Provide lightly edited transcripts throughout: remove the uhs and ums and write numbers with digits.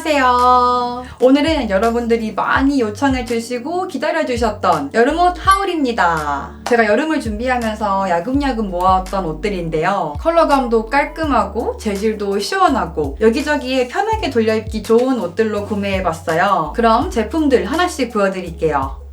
안녕하세요. 오늘은 여러분들이 많이 요청해주시고 기다려주셨던 여름옷 하울입니다. 제가 여름을 준비하면서 야금야금 모아왔던 옷들인데요. 컬러감도 깔끔하고 재질도 시원하고 여기저기에 편하게 돌려입기 좋은 옷들로 구매해봤어요. 그럼 제품들 하나씩 보여드릴게요.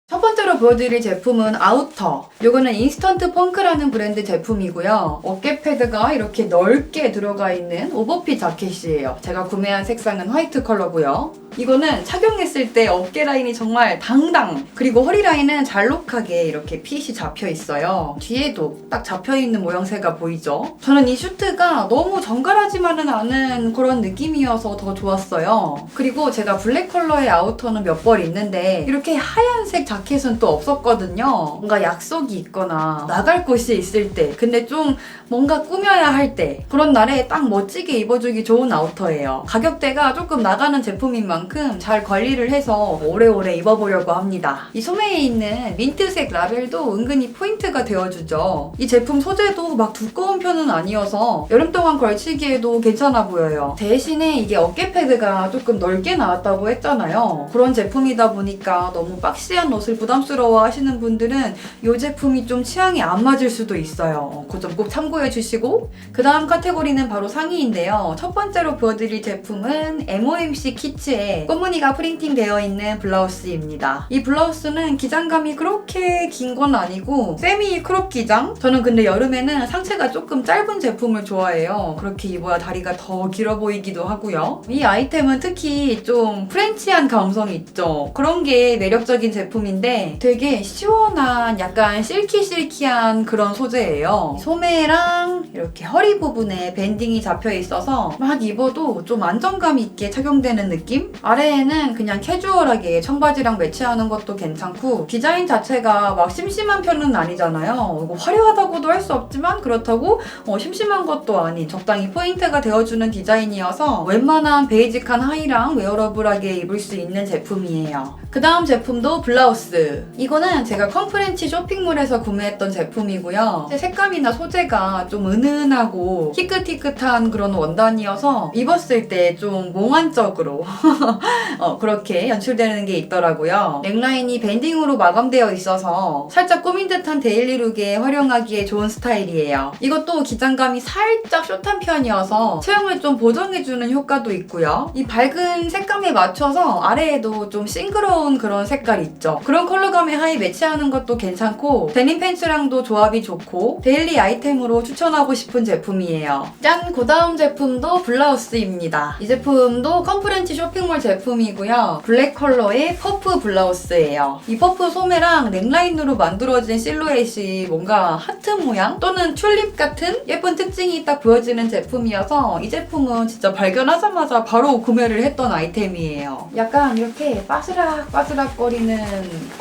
첫 번째로 보여드릴 제품은 아우터. 이거는 인스턴트 펑크라는 브랜드 제품이고요. 어깨 패드가 이렇게 넓게 들어가 있는 오버핏 자켓이에요. 제가 구매한 색상은 화이트 컬러고요. 이거는 착용했을 때 어깨 라인이 정말 당당, 그리고 허리 라인은 잘록하게 이렇게 핏이 잡혀 있어요. 뒤에도 딱 잡혀 있는 모양새가 보이죠? 저는 이 슈트가 너무 정갈하지만은 않은 그런 느낌이어서 더 좋았어요. 그리고 제가 블랙 컬러의 아우터는 몇 벌 있는데 이렇게 하얀색 자켓은 또 없었거든요. 뭔가 약속이 있거나 나갈 곳이 있을 때, 근데 좀 뭔가 꾸며야 할 때, 그런 날에 딱 멋지게 입어주기 좋은 아우터예요. 가격대가 조금 나가는 제품인 만큼 잘 관리를 해서 오래오래 입어보려고 합니다. 이 소매에 있는 민트색 라벨도 은근히 포인트가 되어주죠. 이 제품 소재도 막 두꺼운 편은 아니어서 여름 동안 걸치기에도 괜찮아 보여요. 대신에 이게 어깨 패드가 조금 넓게 나왔다고 했잖아요. 그런 제품이다 보니까 너무 박시한 옷을 부담스러워 하시는 분들은 이 제품이 좀 취향이 안 맞을 수도 있어요. 그 점 꼭 참고해 주시고, 그 다음 카테고리는 바로 상의인데요. 첫 번째로 보여드릴 제품은 MOMC 키츠의 꽃무늬가 프린팅 되어 있는 블라우스입니다. 이 블라우스는 기장감이 그렇게 긴 건 아니고 세미 크롭 기장? 저는 근데 여름에는 상체가 조금 짧은 제품을 좋아해요. 그렇게 입어야 다리가 더 길어 보이기도 하고요. 이 아이템은 특히 좀 프렌치한 감성이 있죠. 그런 게 매력적인 제품인데 되게 시원한 약간 실키실키한 그런 소재예요. 소매랑 이렇게 허리 부분에 밴딩이 잡혀 있어서 막 입어도 좀 안정감 있게 착용되는 느낌? 아래에는 그냥 캐주얼하게 청바지랑 매치하는 것도 괜찮고, 디자인 자체가 막 심심한 편은 아니잖아요. 이거 화려하다고도 할 수 없지만 그렇다고 심심한 것도 아닌 적당히 포인트가 되어주는 디자인이어서 웬만한 베이직한 하의랑 웨어러블하게 입을 수 있는 제품이에요. 그 다음 제품도 블라우스. 이거는 제가 컴프렌치 쇼핑몰에서 구매했던 제품이고요. 색감이나 소재가 좀 은은하고 희끗희끗한 그런 원단이어서 입었을 때 좀 몽환적으로 그렇게 연출되는 게 있더라고요. 넥라인이 밴딩으로 마감되어 있어서 살짝 꾸민 듯한 데일리룩에 활용하기에 좋은 스타일이에요. 이것도 기장감이 살짝 숏한 편이어서 체형을 좀 보정해주는 효과도 있고요. 이 밝은 색감에 맞춰서 아래에도 좀 싱그러운 그런 색깔 있죠. 그런 컬러감의 하의 매치하는 것도 괜찮고, 데님 팬츠랑도 조합이 좋고 데일리 아이템으로 추천하고 싶은 제품이에요. 짠! 그 다음 제품도 블라우스입니다. 이 제품도 컴프렌치 쇼핑몰 제품이고요. 블랙 컬러의 퍼프 블라우스예요. 이 퍼프 소매랑 넥라인으로 만들어진 실루엣이 뭔가 하트 모양 또는 튤립 같은 예쁜 특징이 딱 보여지는 제품이어서 이 제품은 진짜 발견하자마자 바로 구매를 했던 아이템이에요. 약간 이렇게 바스락바스락거리는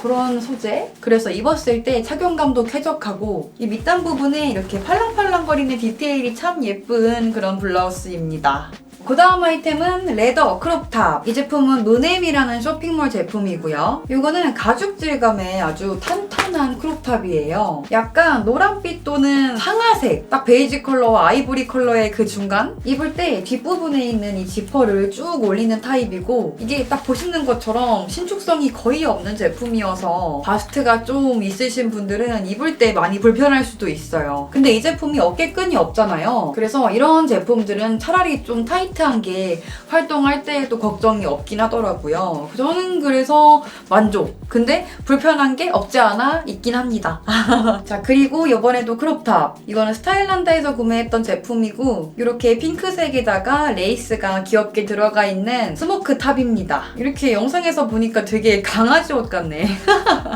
그런 소재? 그래서 입었을 때 착용감도 쾌적하고 이 밑단 부분에 이렇게 팔랑팔랑거리는 디테일이 참 예쁜 그런 블라우스입니다. 그 다음 아이템은 레더 크롭탑. 이 제품은 무넴이라는 쇼핑몰 제품이고요. 이거는 가죽 질감의 아주 탄탄한 크롭탑이에요. 약간 노란빛 또는 상아색, 딱 베이지 컬러와 아이보리 컬러의 그 중간? 입을 때 뒷부분에 있는 이 지퍼를 쭉 올리는 타입이고, 이게 딱 보시는 것처럼 신축성이 거의 없는 제품이어서 바스트가 좀 있으신 분들은 입을 때 많이 불편할 수도 있어요. 근데 이 제품이 어깨끈이 없잖아요. 그래서 이런 제품들은 차라리 좀 타이트한 게 활동할 때에도 걱정이 없긴 하더라고요. 저는 그래서 만족. 근데 불편한 게 없지 않아 있긴 합니다. 자, 그리고 이번에도 크롭탑. 이거는 스타일란다에서 구매했던 제품이고, 이렇게 핑크색에다가 레이스가 귀엽게 들어가 있는 스모크 탑입니다. 이렇게 영상에서 보니까 되게 강아지 옷 같네.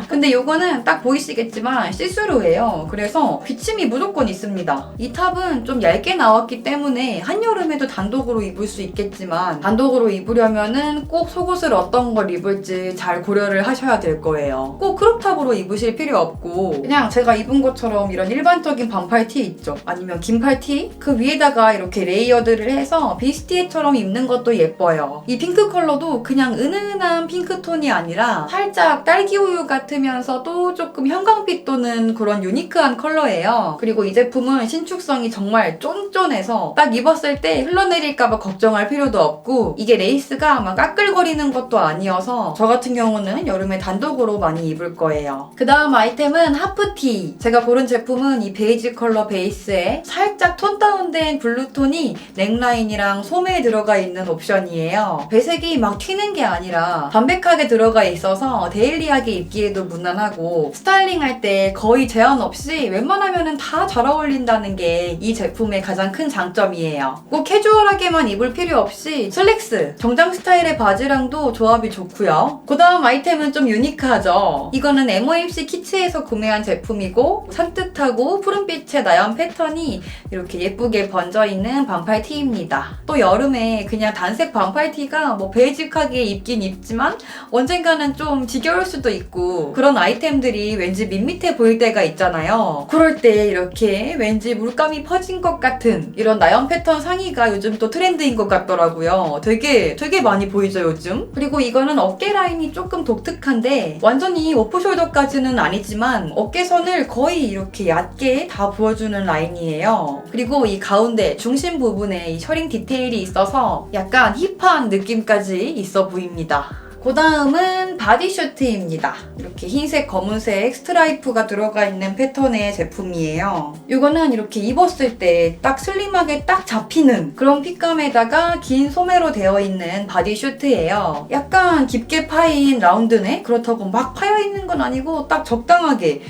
근데 이거는 딱 보이시겠지만 시스루예요. 그래서 비침이 무조건 있습니다. 이 탑은 좀 얇게 나왔기 때문에 한여름에도 단독으로 입을 수 있겠지만, 단독으로 입으려면은 꼭 속옷을 어떤 걸 입을지 잘 고려를 하셔야 될 거예요. 꼭 크롭탑으로 입으실 입으실 필요 없고 그냥 제가 입은 것처럼 이런 일반적인 반팔 티 있죠? 아니면 긴팔 티? 그 위에다가 이렇게 레이어드를 해서 비스티에처럼 입는 것도 예뻐요. 이 핑크 컬러도 그냥 은은한 핑크톤이 아니라 살짝 딸기우유 같으면서도 조금 형광빛 도는 그런 유니크한 컬러예요. 그리고 이 제품은 신축성이 정말 쫀쫀해서 딱 입었을 때 흘러내릴까봐 걱정할 필요도 없고 이게 레이스가 막 까끌거리는 것도 아니어서 저 같은 경우는 여름에 단독으로 많이 입을 거예요. 그 다음 아이템은 하프티. 제가 고른 제품은 이 베이지 컬러 베이스에 살짝 톤 다운된 블루톤이 넥라인이랑 소매에 들어가 있는 옵션이에요. 배색이 막 튀는 게 아니라 담백하게 들어가 있어서 데일리하게 입기에도 무난하고 스타일링할 때 거의 제한 없이 웬만하면 다 잘 어울린다는 게 이 제품의 가장 큰 장점이에요. 꼭 캐주얼하게만 입을 필요 없이 슬랙스, 정장 스타일의 바지랑도 조합이 좋고요. 그 다음 아이템은 좀 유니크하죠. 이거는 MOMC 키츠에서 구매한 제품이고 산뜻하고 푸른빛의 나연 패턴이 이렇게 예쁘게 번져있는 반팔 티입니다. 또 여름에 그냥 단색 반팔 티가 뭐 베이직하게 입긴 입지만 언젠가는 좀 지겨울 수도 있고 그런 아이템들이 왠지 밋밋해 보일 때가 있잖아요. 그럴 때 이렇게 왠지 물감이 퍼진 것 같은 이런 나연 패턴 상의가 요즘 또 트렌드인 것 같더라고요. 되게 많이 보이죠 요즘? 그리고 이거는 어깨 라인이 조금 독특한데 완전히 오프숄더까지는 아니지만 어깨선을 거의 이렇게 얕게 다 부어주는 라인이에요. 그리고 이 가운데 중심 부분에 이 셔링 디테일이 있어서 약간 힙한 느낌까지 있어 보입니다. 그 다음은 바디슈트입니다. 이렇게 흰색, 검은색 스트라이프가 들어가 있는 패턴의 제품이에요. 이거는 이렇게 입었을 때 딱 슬림하게 딱 잡히는 그런 핏감에다가 긴 소매로 되어 있는 바디슈트예요. 약간 깊게 파인 라운드넥? 그렇다고 막 파여있는 건 아니고 딱 적당하게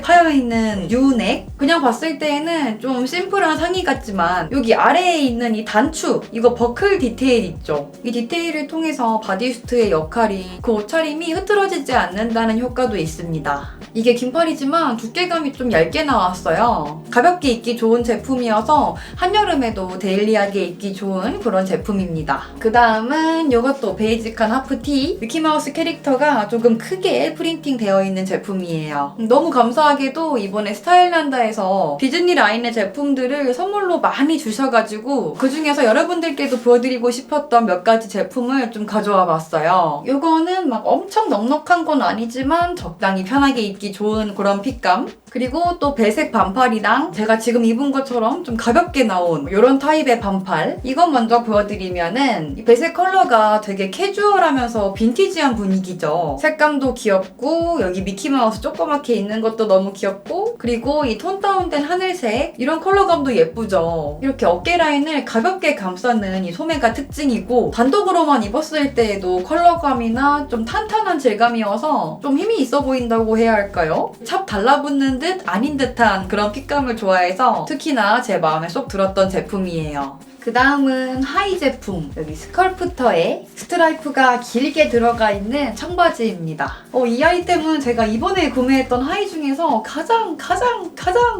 파여있는 유넥? 그냥 봤을 때에는 좀 심플한 상의 같지만 여기 아래에 있는 이 단축, 이거 버클 디테일 있죠? 이 디테일을 통해서 바디슈트의 역할이 그 옷차림이 흐트러지지 않는다는 효과도 있습니다. 이게 긴팔이지만 두께감이 좀 얇게 나왔어요. 가볍게 입기 좋은 제품이어서 한여름에도 데일리하게 입기 좋은 그런 제품입니다. 그 다음은 이것도 베이직한 하프티. 미키마우스 캐릭터가 조금 크게 프린팅 되어 있는 제품이에요. 너무 감사하게도 이번에 스타일란다에서 디즈니 라인의 제품들을 선물로 많이 주셔가지고 그 중에서 여러분들께도 보여드리고 싶었던 몇 가지 제품을 좀 가져와 봤어요. 이거는 막 엄청 넉넉한 건 아니지만 적당히 편하게 입기 좋은 그런 핏감. 그리고 또 배색 반팔이랑 제가 지금 입은 것처럼 좀 가볍게 나온 이런 타입의 반팔. 이건 먼저 보여드리면은 이 배색 컬러가 되게 캐주얼하면서 빈티지한 분위기죠. 색감도 귀엽고 여기 미키마우스 조그맣게 있는 것도 너무 귀엽고 그리고 이 톤 다운된 하늘색 이런 컬러감도 예쁘죠. 이렇게 어깨 라인을 가볍게 감싸는 이 소매가 특징이고 단독으로만 입었을 때에도 컬러감이나 좀 탄탄한 질감이어서 좀 힘이 있어 보인다고 해야 할까요? 찹 달라붙는 듯 아닌 듯한 그런 핏감을 좋아해서 특히나 제 마음에 쏙 들었던 제품이에요. 그 다음은 하이 제품. 여기 스컬프터에 스트라이프가 길게 들어가 있는 청바지입니다. 이 아이템은 제가 이번에 구매했던 하이 중에서 가장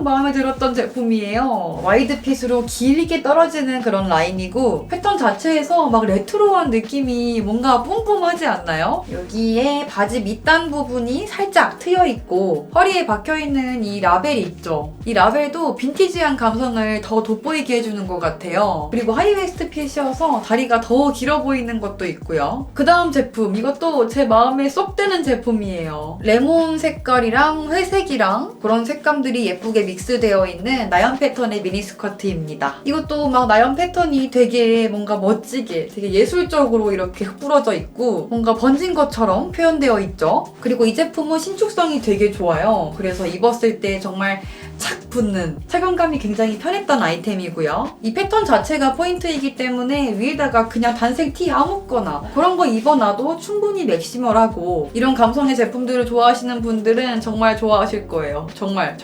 마음에 들었던 제품이에요. 와이드핏으로 길게 떨어지는 그런 라인이고 패턴 자체에서 막 레트로한 느낌이 뭔가 뿜뿜하지 않나요? 여기에 바지 밑단 부분이 살짝 트여있고 허리에 박혀있는 이 라벨이 있죠. 이 라벨도 빈티지한 감성을 더 돋보이게 해주는 것 같아요. 그리고 하이웨스트 핏이어서 다리가 더 길어 보이는 것도 있고요. 그 다음 제품, 이것도 제 마음에 쏙 드는 제품이에요. 레몬 색깔이랑 회색이랑 그런 색감들이 예쁘게 믹스되어 있는 나연 패턴의 미니스커트입니다. 이것도 막 나연 패턴이 되게 뭔가 멋지게 되게 예술적으로 이렇게 흩뿌러져 있고 뭔가 번진 것처럼 표현되어 있죠. 그리고 이 제품은 신축성이 되게 좋아요. 그래서 입었을 때 정말 착 붙는 착용감이 굉장히 편했던 아이템이고요. 이 패턴 자체가 포인트이기 때문에 위에다가 그냥 단색 티 아무거나 그런 거 입어놔도 충분히 맥시멀하고 이런 감성의 제품들을 좋아하시는 분들은 정말 좋아하실 거예요. 정말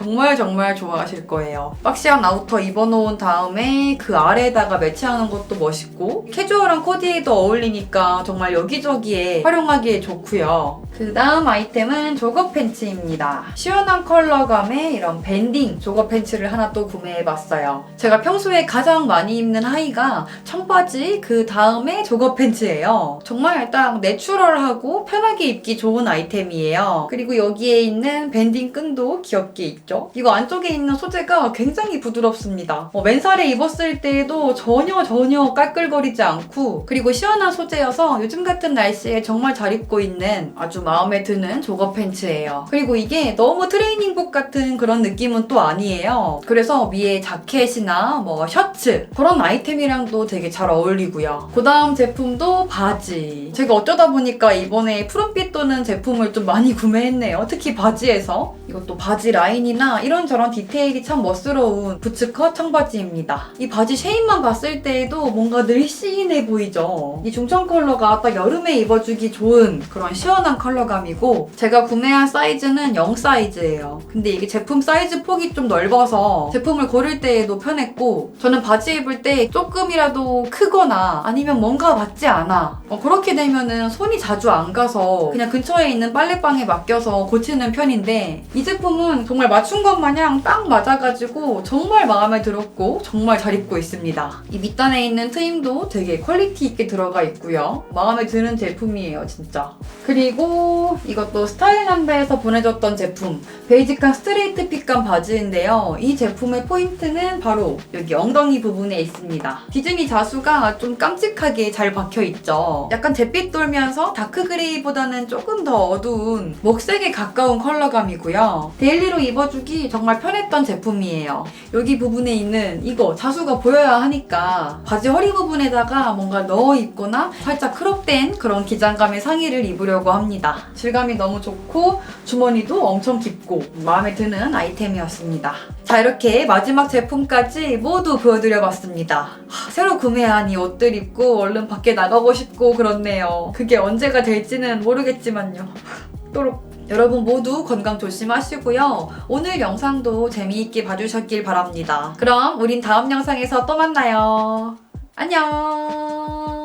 좋아하실 거예요. 박시한 아우터 입어놓은 다음에 그 아래에다가 매치하는 것도 멋있고 캐주얼한 코디에도 어울리니까 정말 여기저기에 활용하기에 좋고요. 그 그 다음 아이템은 조거 팬츠입니다. 시원한 컬러감의 이런 밴딩 조거 팬츠를 하나 또 구매해봤어요. 제가 평소에 가장 많이 입는 하의가 청바지, 그 다음에 조거 팬츠예요. 정말 딱 내추럴하고 편하게 입기 좋은 아이템이에요. 그리고 여기에 있는 밴딩 끈도 귀엽게 있죠? 이거 안쪽에 있는 소재가 굉장히 부드럽습니다. 맨살에 입었을 때에도 전혀 깔끌거리지 않고, 그리고 시원한 소재여서 요즘 같은 날씨에 정말 잘 입고 있는 아주 마음에 드는 조거 팬츠예요. 그리고 이게 너무 트레이닝복 같은 그런 느낌은 또 아니에요. 그래서 위에 자켓이나 뭐 셔츠 그런 아이템이랑도 되게 잘 어울리고요. 그 다음 제품도 바지. 제가 어쩌다 보니까 이번에 푸른빛 도는 제품을 좀 많이 구매했네요. 특히 바지에서. 이것도 바지 라인이나 이런저런 디테일이 참 멋스러운 부츠컷 청바지입니다. 이 바지 쉐입만 봤을 때에도 뭔가 늘씬해 보이죠? 이 중청 컬러가 딱 여름에 입어주기 좋은 그런 시원한 컬러감이고, 제가 구매한 사이즈는 0 사이즈예요. 근데 이게 제품 사이즈 폭이 좀 넓어서 제품을 고를 때에도 편했고, 저는 바지 입을 때 조금이라도 크거나 아니면 뭔가 맞지 않아, 그렇게 되면은 손이 자주 안 가서 그냥 근처에 있는 빨래방에 맡겨서 고치는 편인데, 이 제품은 정말 맞춘 것 마냥 딱 맞아가지고 정말 마음에 들었고 정말 잘 입고 있습니다. 이 밑단에 있는 트임도 되게 퀄리티 있게 들어가 있고요. 마음에 드는 제품이에요, 진짜. 그리고 이것도 스타일남배에서 보내줬던 제품, 베이직한 스트레이트 핏감 바지인데요. 이 제품의 포인트는 바로 여기 엉덩이 부분에 있습니다. 디즈니 자수가 좀 깜찍하게 잘 박혀있죠. 약간 잿빛 돌면서 다크그레이보다는 조금 더 어두운 목색에 가까운 컬러감이고요. 데일리로 입어주기 정말 편했던 제품이에요. 여기 부분에 있는 이거 자수가 보여야 하니까 바지 허리 부분에다가 뭔가 넣어 입거나 살짝 크롭된 그런 기장감의 상의를 입으려고 합니다. 질감이 너무 좋고 주머니도 엄청 깊고 마음에 드는 아이템이었습니다. 자, 이렇게 마지막 제품까지 모두 보여드려봤습니다. 새로 구매한 이 옷들 입고 얼른 밖에 나가고 싶고 그렇네요. 그게 언제가 될지는 모르겠지만요. 또록. 여러분 모두 건강 조심하시고요. 오늘 영상도 재미있게 봐주셨길 바랍니다. 그럼 우린 다음 영상에서 또 만나요. 안녕.